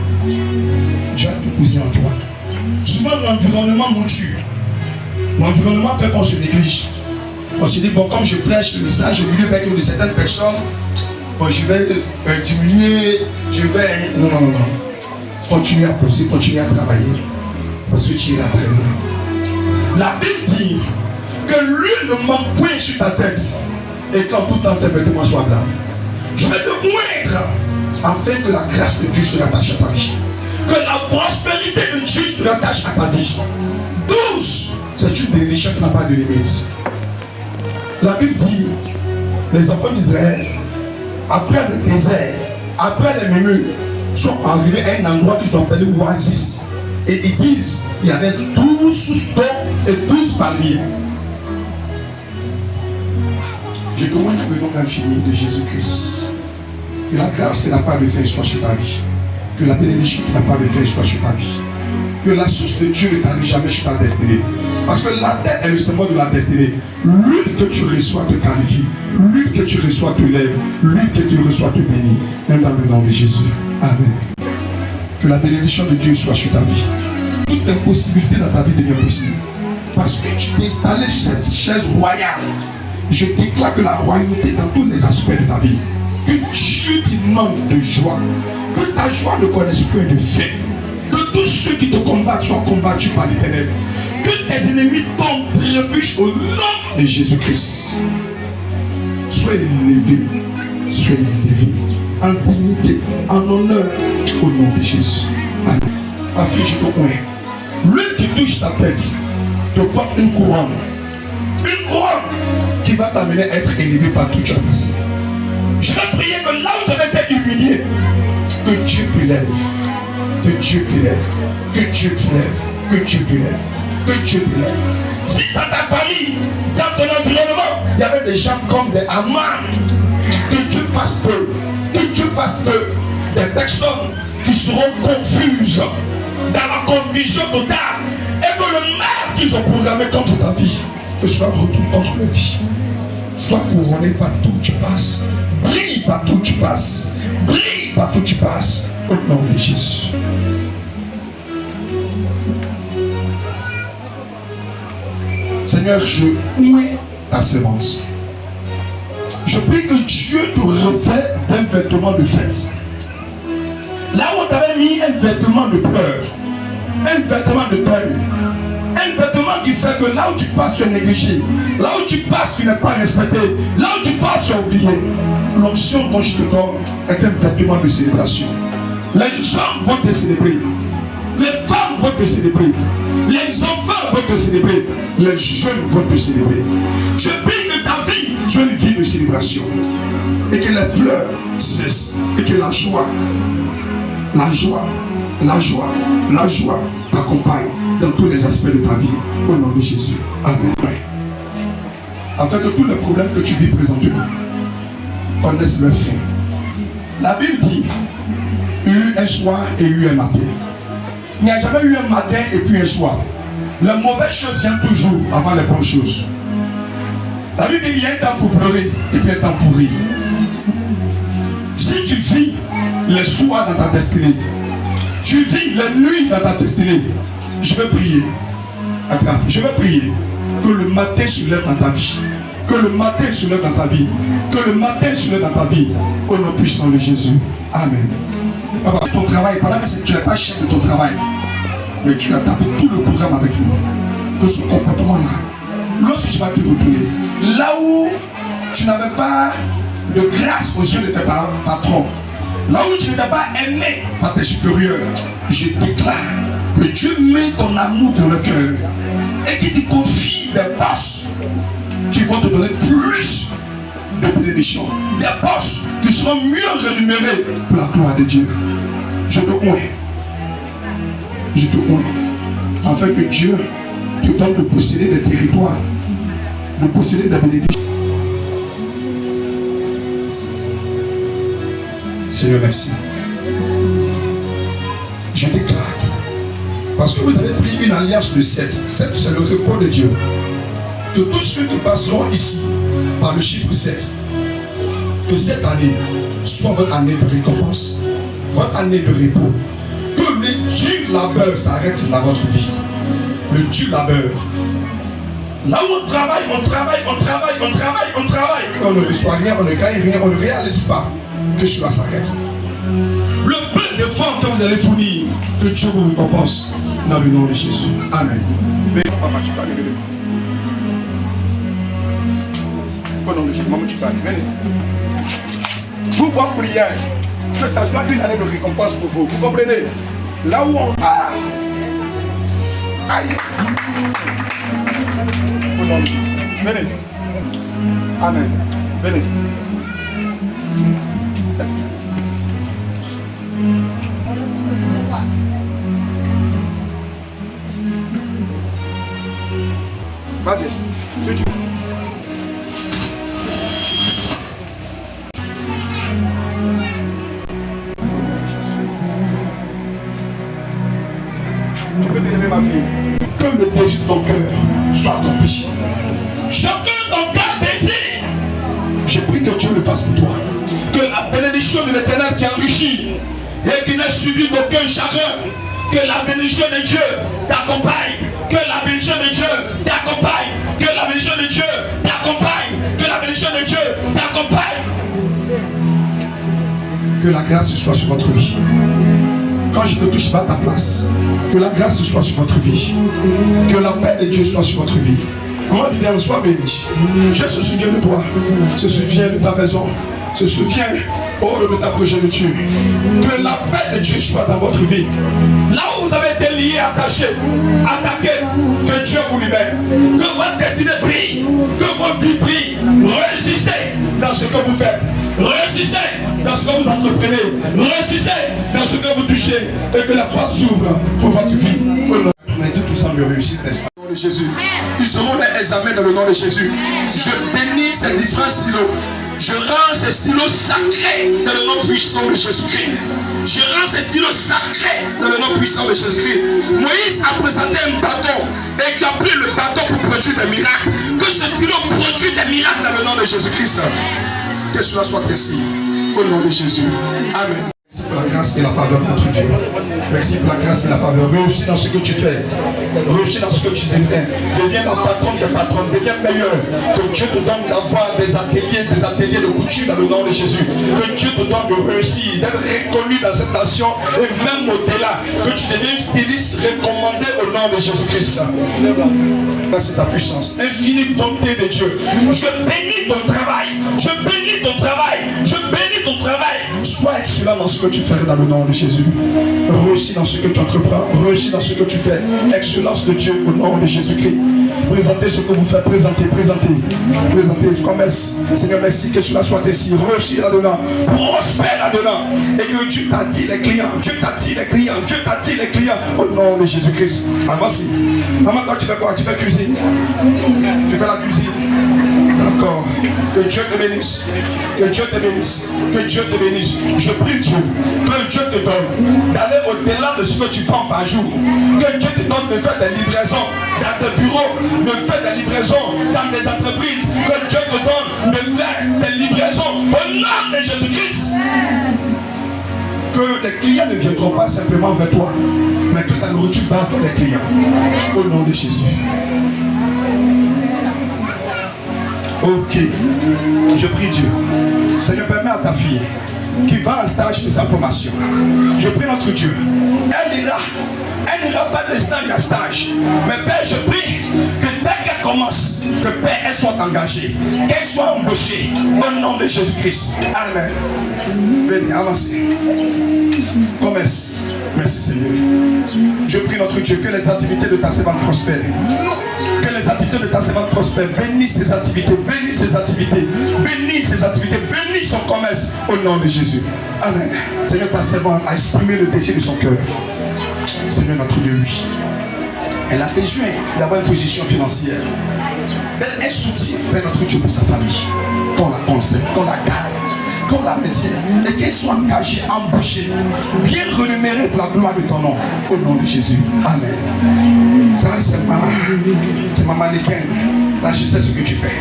Dieu a tout posé en toi. Souvent l'environnement nous tue. L'environnement fait qu'on se néglige. On se dit, bon, comme je prêche le message au milieu de certaines personnes, bon, je vais diminuer, Non. Continue à pousser, continue à travailler. Parce que tu iras très loin. La Bible dit que l'huile ne manque point sur ta tête. Et quand tout temps tes vêtements soient blancs. Je vais te moindre afin que la grâce de Dieu se rattache à ta vie. Que la prospérité de Dieu se rattache à ta vie. 12. C'est une bénédiction qui n'a pas de limite. La Bible dit, les enfants d'Israël, après le désert, après les murmures, sont arrivés à un endroit qui sont appelés oasis. Et ils disent, il y avait 12 stops et 12 palmiers. Je demande le nom infini de Jésus-Christ. Que la grâce qui n'a pas de fin soit sur ta vie. Que la bénédiction qui n'a pas de fin soit sur ta vie. Que la source de Dieu ne t'arrive jamais sur ta destinée. Parce que la terre est le symbole de la destinée. L'huile que tu reçois te qualifie. L'huile que tu reçois te lève. L'huile que tu reçois te bénit. Même dans le nom de Jésus. Amen. Que la bénédiction de Dieu soit sur ta vie. toute impossibilité dans ta vie devient possible. Parce que tu t'es installé sur cette chaise royale. Je déclare que la royauté dans tous les aspects de ta vie. Que Dieu t'inonde de joie. Que ta joie ne connaisse plus de fait. Que tous ceux qui te combattent soient combattus par les ténèbres. Que tes ennemis tombent, trébuchent au nom de Jésus-Christ. Sois élevé. Sois élevé. En dignité, en honneur, au nom de Jésus. Amen. Affiche ton coin. Lui qui touche ta tête te porte une couronne. Une couronne qui va t'amener à être élevé par tout tu as passé. Je vais prier que là où tu avais été humilié, que Dieu t'élève. Que Dieu t'élève. Que Dieu t'élève. Que Dieu t'élève. Que Dieu t'élève. Si dans ta famille, dans ton environnement, il y avait des gens comme des amants, que Dieu fasse peu. Que Dieu fasse peu des personnes qui seront confuses dans la condition totale et que le mal qu'ils ont programmé contre ta vie que soit retourné contre la vie. Sois couronné partout où tu passes. Brille partout où tu passes. Brille partout où tu passes. Au nom de Jésus. Seigneur, je ouais ta sémence. Je prie que Dieu te revêt d'un vêtement de fête. Là où tu avais mis un vêtement de peur, un vêtement de deuil, un vêtement qui fait que là où tu passes, tu es négligé. Là où tu passes, tu n'es pas respecté. Là où tu passes, tu es oublié. L'onction dont je te donne est un vêtement de célébration. Les gens vont te célébrer. Les femmes vont te célébrer. Les enfants vont te célébrer. Les jeunes vont te célébrer. Je prie que ta vie soit une vie de célébration. Et que les pleurs cessent. Et que la joie t'accompagne dans tous les aspects de ta vie. Au nom de Jésus. Amen. Afin que tous les problèmes que tu vis présentement connaissent leur fin. La Bible dit, il y a eu un soir et il y a eu un matin. Il n'y a jamais eu un matin et puis un soir. Les mauvaises choses viennent toujours avant les bonnes choses. La Bible dit qu'il y a un temps pour pleurer et puis un temps pour rire. Si tu vis les soirs dans ta destinée, tu vis les nuits dans ta destinée, je vais prier. Attrape, je vais prier que le matin se lève dans ta vie. Que le matin se lève dans ta vie. Que le matin se lève dans ta vie. Au nom puissant de Jésus. Amen. Papa, ton travail, pendant que tu n'es pas chef de ton travail, mais tu as tapé tout le programme avec nous. Que ce comportement-là, lorsque tu vas te retourner, là où tu n'avais pas de grâce aux yeux de tes patrons, là où tu n'étais pas aimé par tes supérieurs, je déclare que Dieu met ton amour dans le cœur et qu'il te confie des postes qui vont te donner plus de bénédictions, des postes qui seront mieux rémunérés pour la gloire de Dieu. Je te oins. Je te oins. Afin que Dieu te donne de posséder des territoires, de posséder des bénédictions. Seigneur, merci. Je déclare, parce que vous avez pris une alliance de 7. 7, c'est le repos de Dieu. Que tous ceux qui passeront ici par le chiffre 7, que cette année soit votre année de récompense, votre année de repos. Que le dur labeur s'arrête dans votre vie. Le dur labeur. Là où on travaille, on ne reçoit rien, on ne gagne rien, on ne réalise pas que cela s'arrête. Le peu d'efforts que vous allez fournir, que Dieu vous récompense dans le nom de Jésus. Amen. Au nom de Jésus, maman, tu peux arriver. Vous, votre prière, que ça soit une année de récompense pour vous. Vous comprenez? Là où on part. Aïe. Au nom de Jésus. Venez. Amen. Venez. Vas-y, si tu veux. Tu peux t'élever ma fille. Que le désir de ton cœur soit accompli. Ce que ton cœur désire, je prie que Dieu le fasse pour toi. Que la bénédiction de l'Éternel qui enrichit et qui n'a subi d'aucun chagrin, Que la bénédiction de Dieu t'accompagne. Que la bénédiction de Dieu t'accompagne. Que la bénédiction de Dieu t'accompagne. Que la bénédiction de Dieu t'accompagne. Que la grâce soit sur votre vie. Quand je ne touche pas ta place, que la grâce soit sur votre vie. Que la paix de Dieu soit sur votre vie. Moi, Viviane, sois béni. Je me souviens de toi. Je me souviens de ta maison. Je me souviens de ta progéniture. Que la paix de Dieu soit dans votre vie. Là où vous avez été liés, attachés, attaqués, que Dieu vous libère. Que votre destinée brille. Que votre vie brille. Réussissez dans ce que vous faites. Réussissez dans ce que vous entreprenez. Réussissez dans ce que vous touchez. Et que la porte s'ouvre pour votre vie. On a dit tout semble réussir, n'est-ce pas? Dans le nom de Jésus. Ils seront les examens dans le nom de Jésus. Je bénis ces différents stylos. Je rends ces stylos sacrés dans le nom puissant de Jésus-Christ. Je rends ces stylos sacrés dans le nom puissant de Jésus-Christ. Moïse a présenté un bâton et tu as pris le bâton pour produire des miracles. Que ce stylo produise des miracles dans le nom de Jésus-Christ. Que cela soit ainsi. Au nom de Jésus. Amen. Merci pour la grâce et la faveur de notre Dieu. Merci pour la grâce et la faveur. Réussis dans ce que tu fais. Réussis dans ce que tu deviens. Deviens la patronne des patrons. Deviens meilleur. Que Dieu te donne d'avoir des ateliers de couture dans le nom de Jésus. Que Dieu te donne de réussir, d'être reconnu dans cette nation et même au-delà. Que tu deviennes styliste recommandé au nom de Jésus-Christ. Ça c'est ta puissance. Infinie bonté de Dieu. Je bénis ton travail. Je bénis ton travail. Je bénis ton travail. Sois excellent dans ce que tu fais dans le nom de Jésus. Réussis dans ce que tu entreprends. Réussis dans ce que tu fais. Excellence de Dieu au nom de Jésus-Christ. Présentez ce que vous faites. Présentez. Commerce. Seigneur, merci que cela soit ainsi. Réussis là-dedans. Prospère là-dedans. Et que Dieu t'attire les clients. Dieu t'attire les clients. Au nom de Jésus-Christ. Avancez. Maman, toi tu fais quoi? Tu fais cuisine. Tu fais la cuisine. D'accord. Que Dieu te bénisse. Que Dieu te bénisse. Que Dieu te bénisse. Je prie Dieu. Que Dieu te donne d'aller au-delà de ce que tu vends par jour. Que Dieu te donne de faire des livraisons dans tes bureaux, de faire des livraisons dans des entreprises. Que Dieu te donne de faire des livraisons au nom de Jésus-Christ. Que les clients ne viendront pas simplement vers toi, mais que ta nourriture va vers les clients. Au nom de Jésus. Ok. Je prie Dieu. Seigneur, permets à ta fille qui va en stage de sa formation. Je prie notre Dieu. Elle n'ira pas de stage à stage. Mais Père, je prie que dès qu'elle commence, que Père, elle soit engagée, qu'elle soit embauchée au nom de Jésus-Christ. Amen. Venez, avancez. Promesse. Merci Seigneur. Je prie notre Dieu que les activités de ta servante prospèrent. Que les activités de ta servante prospèrent. Bénis ses activités, bénis ses activités, bénis ses activités, bénis son commerce au nom de Jésus. Amen. Seigneur, ta servante a exprimé le désir de son cœur. Seigneur, notre Dieu, oui. Elle a besoin d'avoir une position financière. Elle soutient Père notre Dieu pour sa famille. Qu'on la conserve, qu'on la garde, qu'on la maintienne et qu'elle soit engagée, embauchée, bien rémunérée pour la gloire de ton nom. Au nom de Jésus. Amen. Ça, c'est ma mannequin. Là, je sais ce que tu fais.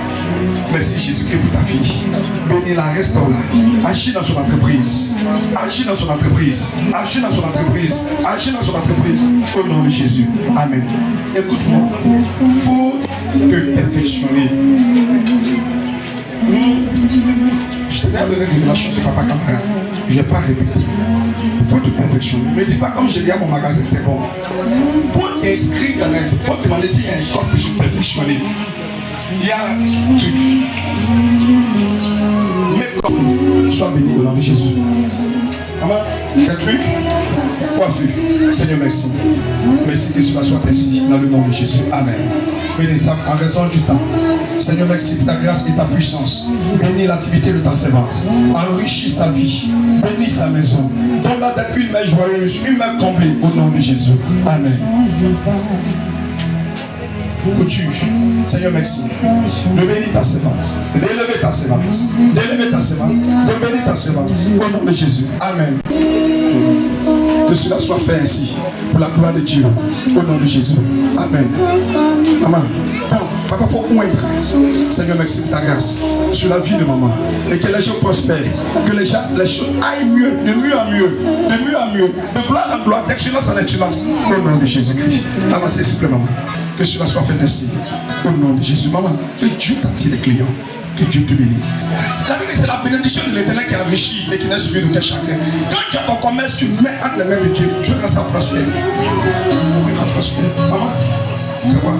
Merci Jésus-Christ pour ta fille. Bénis-la, restaure-la. Agis dans son entreprise. Agis dans son entreprise. Agis dans son entreprise. Agis dans son entreprise. Au nom de Jésus. Amen. Écoute-moi. Il faut te perfectionner. Je t'ai donné une révélation sur Papa Camara. Je ne vais pas répéter. Il faut te perfectionner. Ne dis pas comme je dis à mon magasin, c'est bon. Il faut t'inscrire dans les... Il faut te demander s'il y a un code pour se perfectionner. Il y a un truc. Mais comme, sois béni au nom de Jésus. Maman, quel truc? Coiffure. Seigneur, merci. Merci que cela soit ainsi. Dans le nom de Jésus. Amen. Bénis ça en raison du temps. Seigneur, merci pour ta grâce et ta puissance. Bénis l'activité de ta servante. Enrichis sa vie. Bénis sa maison. Donne-la d'être une main joyeuse, une main comblée au nom de Jésus. Amen. Couture. Seigneur, merci. De bénir ta servante. D'élever ta servante. D'élever ta servante. De bénir ta servante. Au nom de Jésus. Amen. Que cela soit fait ainsi. Pour la gloire de Dieu. Au nom de Jésus. Amen. Amen. Papa, il faut être. Seigneur, merci pour ta grâce sur la vie de maman. Et que les gens prospèrent. Que les choses aillent mieux, de mieux en mieux, de mieux en mieux, de gloire en gloire, d'excellence en excellence. Au nom de Jésus-Christ. Avancez s'il vous plaît, maman. Que cela soit fait ainsi. Au nom de Jésus. Maman, que Dieu t'attire les clients. Que Dieu te bénisse. C'est la bénédiction de l'Éternel qui enrichit et qui n'a suivi de chacun. Quand tu as ton commerce, tu mets entre les mains de Dieu. Dieu rend ça prospère. Maman, c'est quoi?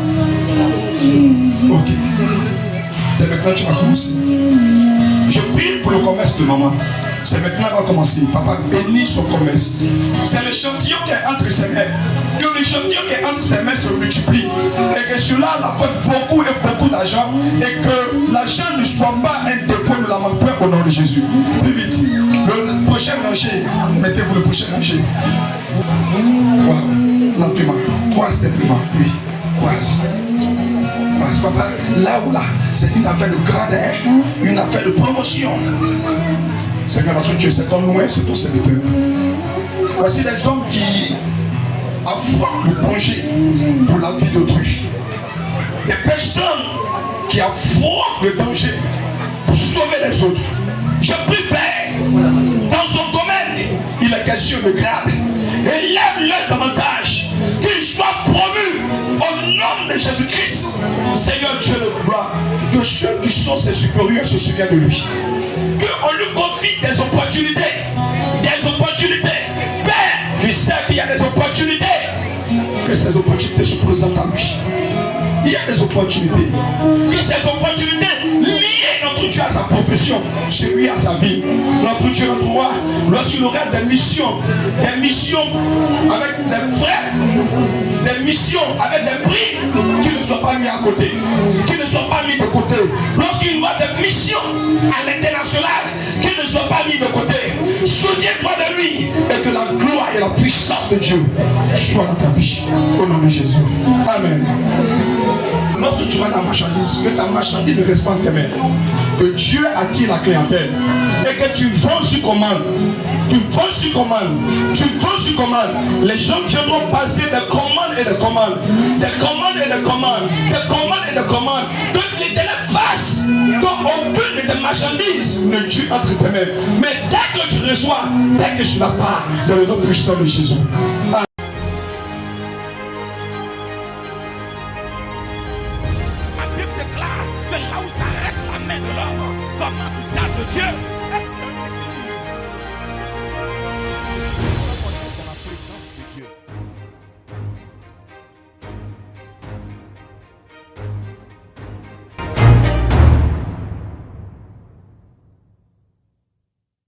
Ok. C'est maintenant que tu vas commencer. Je prie pour le commerce de maman. C'est maintenant qu'on va commencer. Papa, bénis son commerce. C'est l'échantillon qui est entre ses mains. Que l'échantillon qui est entre ses mains se multiplie. Et que cela apporte beaucoup et beaucoup d'argent. Et que l'argent ne soit pas un défaut de la main au nom de Jésus. Plus vite. Le prochain rangé. Mettez-vous le prochain rangé. Wow. Lentement. Croise tes paiements. Oui. Croise. Papa, là ou là, c'est une affaire de gradin, une affaire de promotion. Seigneur notre Dieu, c'est ton loin, c'est ton serviteur. Voici les hommes qui affrontent le danger pour la vie d'autrui. Des personnes qui affrontent le danger pour sauver les autres. Je prie, Père, dans son domaine, il est question de grade. Élève-le davantage, qu'il soit promu au nom de Jésus-Christ. Seigneur Dieu de gloire, que ceux qui sont ses supérieurs se souviennent de lui. Qu'on lui confie des opportunités. Des opportunités. Père, je sais qu'il y a des opportunités. Que ces opportunités se présentent à lui. Il y a des opportunités. Que ces opportunités liées notre Dieu à sa profession, celui à sa vie. Notre Dieu, notre roi, lorsqu'il aura des missions avec des frères, des missions avec des prix qui ne soient pas mis à côté, qui ne soient pas mis de côté. Lorsqu'il y aura des missions à l'international qui ne soient pas mis de côté, souviens-toi de lui et que la gloire et la puissance de Dieu soient dans ta vie. Au nom de Jésus. Amen. Lorsque tu vas dans la marchandise, que ta marchandise ne reste pas en tes mains. Que Dieu attire la clientèle. Et que tu vends sur commande. Tu vends sur commande. Tu vends sur commande. Les gens viendront passer des commandes et des commandes. Des commandes et des commandes. Des commandes et des commandes. Que l'Éternel fasse qu'aucune de tes marchandises ne tue entre tes mains. Mais dès que tu reçois, dès que tu la pars, dans le nom puissant de Jésus. Déclare que là où s'arrête la main de l'homme, commence celle de Dieu.